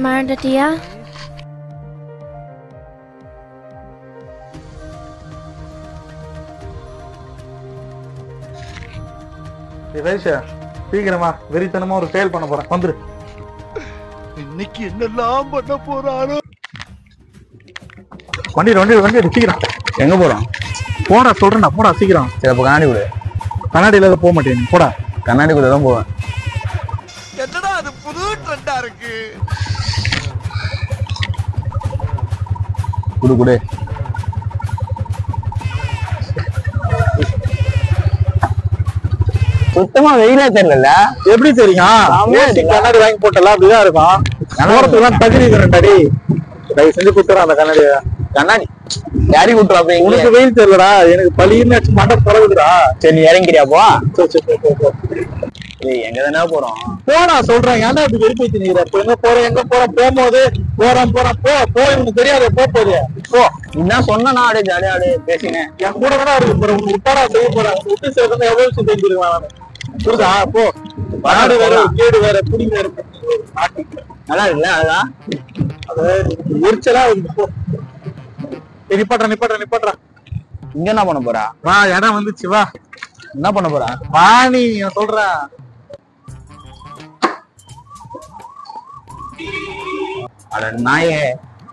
மறந்துட்டியா? சீக்கிரமா வெறித்தனமா ஒரு ஃபெயில் பண்ண போறேன். வந்துரு. இன்னைக்கு என்னெல்லாம் பண்ண போறாரோ. வண்டி சீக்கிரம். எங்க போறோம்? போடா சொல்றேன்டா, போடா சீக்கிரம். சரி அப்ப கண்ணாடி கொடு. கண்ணாடி இல்லாத போக மாட்டேன். போடா. கண்ணாடி கூட தான் போவேன். என்னடா அது புது ட்ரெண்டா இருக்கு. குடு சுத்தமா வெயிலே தெரியல. எப்படி தெரியும்? கண்ணாடி வாங்கி போட்டல அப்படிதான் இருக்கும். போறதுக்குலாம் தகுதி இருக்கிறேன்டாடி. தயவு செஞ்சு குத்துறேன் அந்த கண்ணாடிய. கண்ணாடி யாரி குட்டுறா? உனக்கு வெயில் தெரியலடா, எனக்கு பழின்னு மண்டை பரவுதுடா. சரி நீ இறங்கிறியா? போ. சரி எங்க தானே போறோம்? போனா சொல்றேன். ஏன்டா இப்படி வெறுப்பேத்தி நீங்க? எங்க போறோம் போகும்போது போறோம் போ எனக்கு தெரியாது. போகுது போ. என்ன சொன்னா அப்படியே ஜாலியா அப்படியே பேசினேன். என் கூட தான் இருக்கு. விட்டாடா செய்ய போறேன். விட்டு செய்யறது எவ்வளவு விஷயம் தெரிஞ்சிருக்கேன். புரியுதா? போ. மாடு வேற, கேடு வேற, புடி வேற. நல்லா இருக்குல்ல? அதான் அது எரிச்சலா போ. நிப்பாட்றா. இங்க என்ன பண்ண போறா? வா, இடம் வந்துச்சு. வா, என்ன பண்ண போறா? வா நீ சொல்றேன். அட நாயே,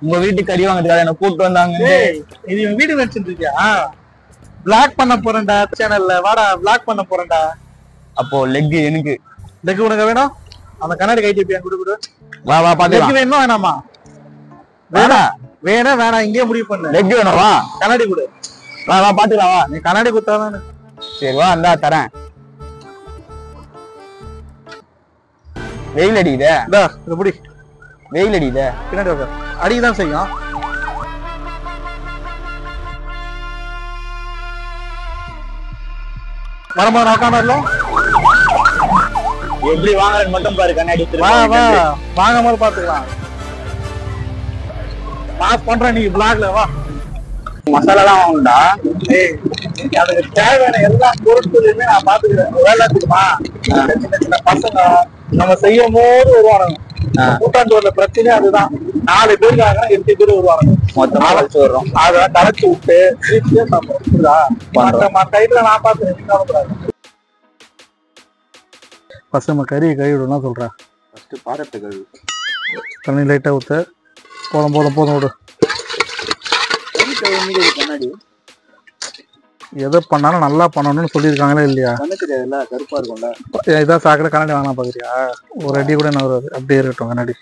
உங்க வீட்டுக்கு கறி வாங்கிறதுக்காக என்ன கூப்பிட்டு வந்தாங்க. இது இவன் வீடு நினைச்சிட்டு இருக்கியா? பிளாக் பண்ண போறேன்டா சேனல்ல. வாடா, பிளாக் பண்ண போறேன்டா. அப்போ லெக் எனக்கு. லெக் உனக்கு வேணும்? அந்த கண்ணாடி கைட்டு குடு. வா பாத்து. வேணுமா வேணாமா? வேணாம் இங்கே முடிவு பண்ணு. லெக் வேணும். வா கண்ணாடி கொடு. வா பாத்துக்கலாம். வா நீ கண்ணாடி குத்தாதான். சரி வா, இந்தா தரேன். வெயில் அடிக்குதே. எப்படி வெயில் அடிக்குதே? பின்னாடி அடிக்கதான் செய்யும். வரமா நோக்காம எப்படி வாங்குறேன்னு மட்டும் பாரு. கண்ணாடி வாங்க போது பாத்துக்கலாம். பாஸ் பண்றேன். நீ பிளாக்ல வா. மசாலா எல்லாம் வாங்கண்டா. அதுக்கு தேவையான எல்லா பொருட்களையுமே நான் பாத்துக்கிறேன். வேலை இருக்குமா? சின்ன பசங்க நம்ம செய்யும் போது வருவானுங்க. கூட்டாண்டூர்ல பிரச்சனை அதுதான். 4 பேருக்காக 8 பேர் வருவானுங்க. மொத்தமா கழிச்சு வர்றோம். அதை கலைச்சு விட்டு மற்ற இதுல நான் பாத்துக்கிறேன். ஃபர்ஸ்ட் நம்ம கறியை கழுவிடணும்னா சொல்றேன். ஃபர்ஸ்ட் பாத்திரத்தை கழுவு. தண்ணி லைட்டா ஊத்து. போதும் விடு. கண்ணாடி எதை பண்ணாலும் நல்லா பண்ணணும்னு சொல்லியிருக்காங்களே இல்லையா? தெரியாதுல்ல, கருப்பா இருக்கும்ல. இதான் சாக்கடை. கண்ணாடி வாங்கினா பாக்குறியா? ஒரு அடி கூட என்ன வராது. அப்படியே இருக்கட்டும். கண்ணாடி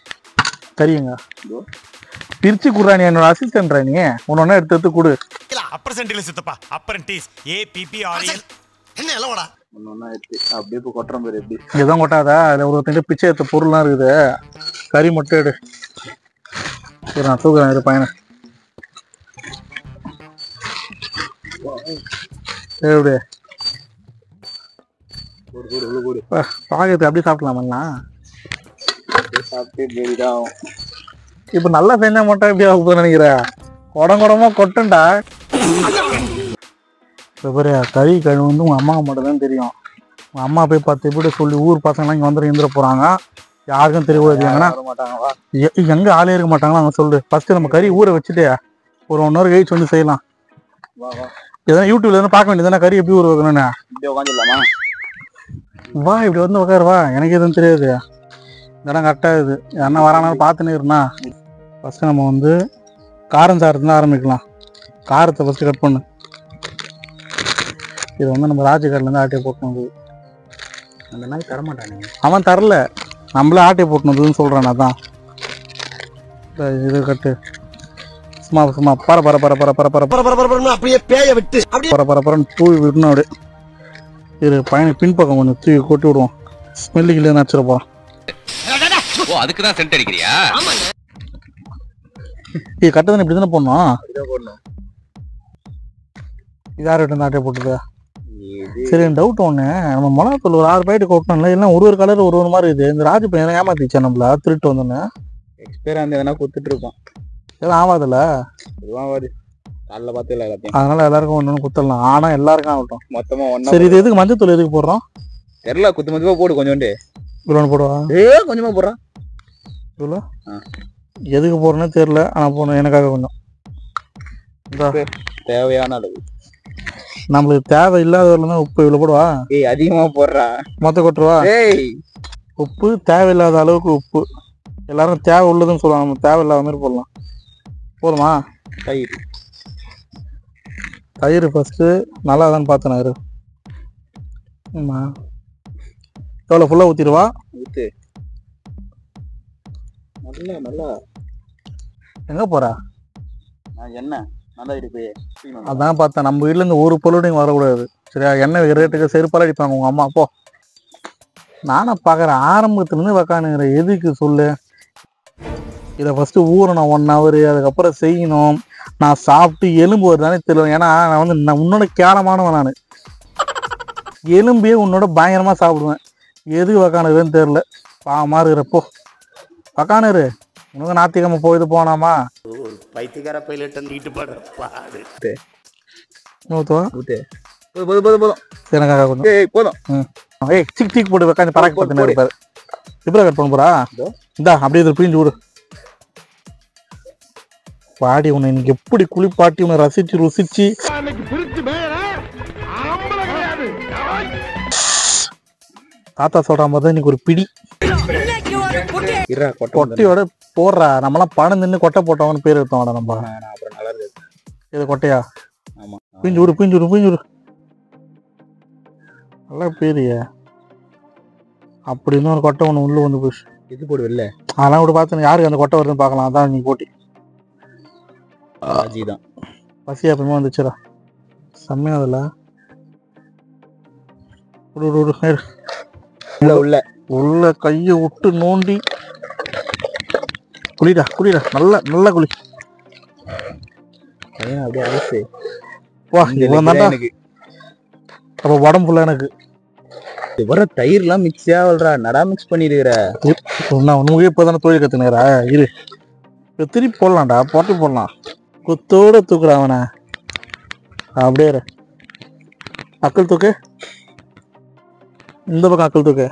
தெரியுங்க. பிரிச்சு குடுறா. நீ என்னோட அசிஸ்டன்ட். நீ ஒன்னொன்னா எடுத்து கொடு. அப்படியே கொட்டுறோம் பேரு. எப்படி எதுவும் கொட்டாதா? அதுல ஒரு பிச்சை எடுத்த பொருள்லாம் இருக்குது. கறி மட்டும் எடு. சரி நான் தூக்குறேன். இது பையனை பாக்கிறதுக்கு அப்படியே சாப்பிடலாமா? இப்ப நல்லா செஞ்சா மட்டும் எப்படி ஆகும் நினைக்கிற? குடமா கொட்டண்டா. கறி கழுவு வந்து உங்க அம்மா மட்டும் தான் தெரியும். உங்க அம்மா போய் 10 எப்படி சொல்லி ஊர் பசங்கலாம் இங்க வந்து இருந்துட போறாங்க. யாருக்கும் தெரியக்கூடாது. எங்க ஆளே இருக்க மாட்டாங்களா? அங்க சொல்லு. ஃபர்ஸ்ட் நம்ம கறி ஊற வச்சுட்டு ஒரு 1 hour கழிச்சு வந்து செய்யலாம். எதனா யூடியூப்ல இருந்து பார்க்க வேண்டியதுனா கறி எப்படி ஊற வைக்கணும்னு. வா இப்படி வந்து உட்காரு. வா, எனக்கு எதுவும் தெரியாது. இதெல்லாம் கரெக்டா இது. யாருன்னா வரானாலும் பார்த்துன்னு இருந்தா. ஃபர்ஸ்ட் நம்ம வந்து காரம் சாரத்துல ஆரம்பிக்கலாம். காரத்தை ஃபர்ஸ்ட் கட் பண்ணு. இது வந்து நம்ம ராஜகாட்ல இருந்து ஆட்டையை போட்டோம். அந்த மாதிரி தரமாட்டானுங்க. அவன் தரல, நம்மளே ஆட்டையை போட்டணும்னு சொல்றான். அதான் இது கட்டு. சும்மா பரபரன்னு தூவி விடணும். அப்படியே இரு. பையனை பின்பக்கம் கொஞ்சம் தூவி கொட்டி விடுவோம். ஸ்மெல்லு கிளே நச்சுற போறான். அதுக்குதான் சென்ட் அடிக்கிறியா? இது கட்டதானே இப்படி தானே போடணும். இது யாரு கிட்ட ஆட்டையை போட்டுது? சரி டவுட் ஒண்ணு. நம்ம மிளகாத்தூள் ஒரு 6 பாக்கெட் கொட்டணும்ல. எல்லாம் ஒரு கலர் ஒரு மாதிரி இருக்குது. இந்த ராஜு பையன் ஏமாத்திச்சா நம்மள? திருட்டு வந்தோன்னு எக்ஸ்பயர் ஆனதுனா கொடுத்துட்டு இருப்பான். எல்லாம் ஆகாதுல்ல? ஆகாது. காலைல பார்த்து எல்லாத்தையும். அதனால எல்லாருக்கும் ஒன்று குத்தலாம். ஆனா எல்லாருக்கும் ஆகட்டும் மொத்தமா ஒண்ணா. சரி, இது எதுக்கு மஞ்சள் தூள் எதுக்கு போடுறோம்? தெரியல. குத்து மதிப்பா போடு. கொஞ்சோண்டு இவ்வளோ போடுவா? கொஞ்சமா போடுறான். இவ்வளோ எதுக்கு போறேன்னு தெரியல. ஆனா போகணும் எனக்காக கொஞ்சம். தேவையான அளவு. நம்மளுக்கு தேவை இல்லாதவர்கள் தான் உப்பு இவ்வளோ போடுவா. அதிகமா போடுறா. மொத்த கொட்டுருவா. உப்பு தேவையில்லாத அளவுக்கு உப்பு. எல்லாரும் தேவை உள்ளதுன்னு சொல்லுவாங்க. நம்ம தேவையில்லாத மாதிரி போடலாம். போதுமா? தயிர் ஃபர்ஸ்ட் நல்லா தான் பார்த்தேன். ஆமா எவ்வளோ ஃபுல்லாக ஊற்றிடுவா. ஊத்து. நல்லா நல்லா. எங்கே போகிறா? என்ன நல்லா இருக்கு. அதான் பார்த்தேன். நம்ம வீட்டிலேருந்து ஒரு பொருளையும் வரக்கூடாது சரியா? எண்ணெய் ரேட்டுக்கு செருப்பால் அடிப்பாங்க உங்கள் அம்மா. அப்போ நானும் பார்க்குறேன் ஆரம்பத்துலேருந்து உக்காந்துங்கிற. எதுக்கு சொல்லு? இதை ஃபஸ்ட்டு ஊறணும் 1 hour. அதுக்கப்புறம் செய்யணும். நான் சாப்பிட்டு எலும்பு வருதானே தெரியும். ஏன்னா நான் உன்னோட கேவலமானவன். நான் எலும்பே உன்னோட பயங்கரமாக சாப்பிடுவேன். எதுக்கு உக்கானுறதுன்னு தெரில. பாவமாக இருக்கிறப்போ உக்கானுரு. உனக்கு ஞாத்திக்கிழமை போயிட்டு போனாமா? பைத்தியக்கார பைலட் தூக்கிட்டு பாடு. போதும். எனக்காக கொஞ்சம் போதும். ஏய் சிக் சிக் போட்டு உட்காந்து பராக்கி பார்த்துன்னு இருப்பாரு. இப்படி கட் பண்ண போறா? இந்தா அப்படியே இதை பிரிஞ்சு விடு. பாடி உன்னை இன்னைக்கு எப்படி குளிப்பாட்டி உன்னை ரசிச்சு ருசிச்சு தாத்தா சொல்ற மாதிரி தான் இன்னைக்கு ஒரு பிடி கொட்டையோட போடுறா. நம்மளாம் பணம் நின்று கொட்டை போட்டவன்னு பேர் எடுத்தோம். நம்ம இது கொட்டையா? பிஞ்சு விடு. நல்லா பேரிய அப்படின்னு ஒரு கொட்டை ஒன்று உள்ள வந்து போச்சு. இது போடுவில்ல? அதெல்லாம் கூட பார்த்து யாருக்கு அந்த கொட்டை வருதுன்னு பார்க்கலாம். அதான் நீ போட்டி தான் பசி அப்பமே வந்துச்சுடா. செம்மையா அதில் உள்ள கையை விட்டு நோண்டி குளிடா நல்லா குளி. அப்படியே அரிசி வா இவன் தான்டா. அப்போ உடம்பு ஃபுல்லா எனக்கு வர தயிர்லாம் மிக்ஸியா வல்றா. நடா மிக்ஸ் பண்ணிருக்கிற. உனக்கு இப்போதானே தொழில் கத்துனுறா. இரு இப்போ திருப்பி போடலாம்டா. போட்டு போடலாம். குத்தோட தூக்குறா அவனை. அப்படியே அக்கல் தூக்கு. இந்த பக்கம் அக்கல் தூக்கு.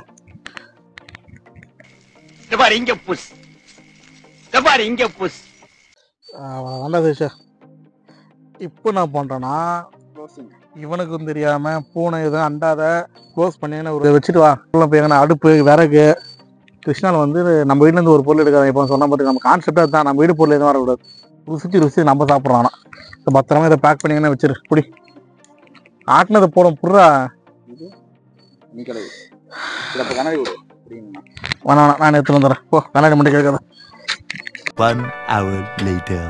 இப்போ நான் பண்றேன்னா இவனுக்கும் தெரியாம பூனை எதுவும் அண்டாத க்ளோஸ் பண்ணி ஒரு வச்சுட்டு வா. அடுப்பு விறகு கிருஷ்ணாவில் வந்து நம்ம வீட்டுல இருந்து ஒரு பொருள் எடுக்காது. இப்போ சொன்ன பார்த்து நம்ம கான்செப்டா தான். நம்ம வீடு பொருள் எதுவும் வரக்கூடாது. ருசிச்சு நம்ம சாப்பிட்றோம். ஆனால் பத்திரமா இதை பேக் பண்ணிங்கன்னா வச்சிரு. புடி ஆட்டினதை போடும். புடுறா வேணா நான் எடுத்து வந்துடுறேன். போ கண்ணாடி மட்டும் கேட்காத. 1 hour later.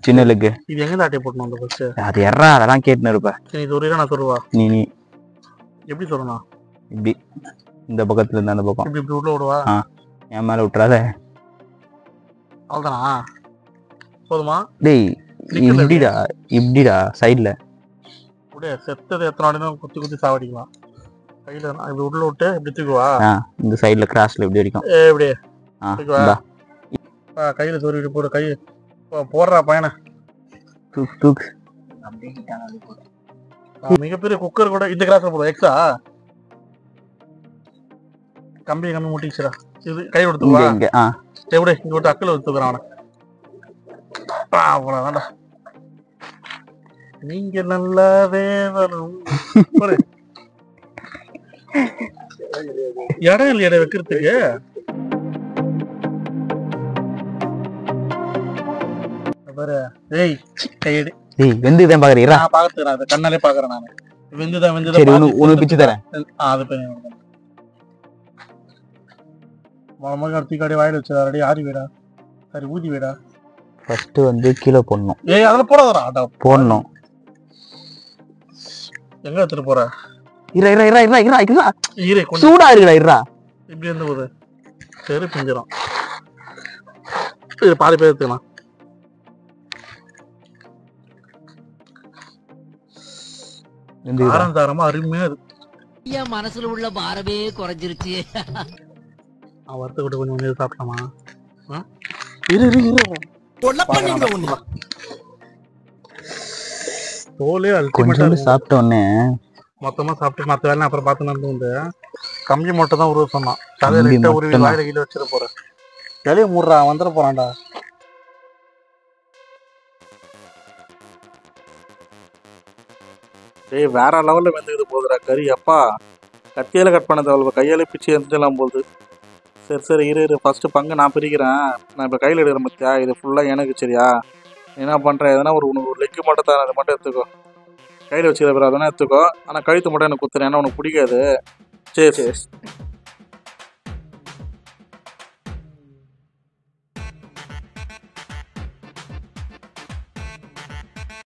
சின்னலுக்கு இது எங்க தாட்டி போட்டணும் அந்த பஸ்? அது எறா அதெல்லாம் கேட்டுன்னு இருப்ப. சரி இது ஒரு நான் சொல்லுவா. நீ எப்படி சொல்லணும்? இப்படி இந்த பக்கத்துல இருந்து அந்த பக்கம் இப்படி உள்ள விடுவா. என் மேல விட்டுறாத. அவ்வளோதானா? போதுமா? டேய் இப்படிடா சைட்ல அப்படியே செத்தது எத்தனை வாடினா குத்தி சாவடிக்கலாம். கையில இப்படி உள்ள விட்டு இப்படி தூக்குவா. இந்த சைட்ல கிராஸ்ல இப்படி வரைக்கும் இப்படி தூக்குவா. கையில சொருவிட்டு போடு. கை போடுறா பையனை. தூக்கு. மிகப்பெரிய குக்கர் கூட இந்த கிளாஸ்ல போடுவோம். எக்ஸா கம்பி முட்டிச்சுடா. இது கை கொடுத்துவா. எப்படி இங்க விட்டு அக்கல் எடுத்துக்கிறான் அவனை. அவ்வளவுதான்டா. நீங்க நல்லாவே வரும். இடம் இல்லையா வைக்கிறதுக்கு? வெந்துதான் பாக்குறீங்களா? பாக்குறேன் கண்ணாலே பாக்குறேன் நானு. வெந்துதான் உனக்கு பிச்சு தரேன். தீக்காடி வாயில வச்சு ஆறி வீடா. சரி ஊதி வீடா. ஃபர்ஸ்ட் வந்து கீழே போடணும். அதெல்லாம் போடாதடா. போடணும். எங்க எடுத்துட்டு போற? சூடா இருக்குடா. இப்படி இருந்து போகுது. சரி பிஞ்சிடும். பாதி பேர் எடுத்துக்கலாம். தாரமா அருமையா இருக்கு. மனசுல உள்ள பாரமே குறைஞ்சிருச்சு. வறுத்து விட்டு கொஞ்சம் சாப்பிடலாமா? தோலே அல்டிமேட்டா கொஞ்சோண்டு சாப்பிட்ட உடனே மொத்தமா சாப்பிட்டு மற்ற வேலை அப்புறம் பார்த்து வந்து கம்பி மட்டும் தான் உருவ சொன்னான். தலையில கம்பி இட்ட உருவி மட்டும்தான். வாயில கீழே வச்சிட போறேன். வெளியே மூடுறா, வந்துட போறான்டா. டேய் வேற லெவல்ல வெந்துக்குது போகுதுடா கறி. அப்பா கத்தியால கட் பண்ண தேவை, கையால பிச்சு எரிஞ்சலாம் போகுது. சரி இரு ஃபர்ஸ்ட் பங்கு நான் பிரிக்கிறேன். நான் இப்போ கையில் எடுக்கிறேன் மத்தியா, இது ஃபுல்லாக எனக்கு சரியா? என்ன பண்ணுறேன், எதனா உனக்கு ஒரு லெக்கு மட்டும் தரேன், அதை மட்டும் எடுத்துக்கோ. கையில் வச்சுக்கிற பிறகு அதெல்லாம் எடுத்துக்கோ. ஆனால் கழுத்து மட்டும் எனக்கு குத்துறேன், ஏன்னா உனக்கு பிடிக்காது. சரி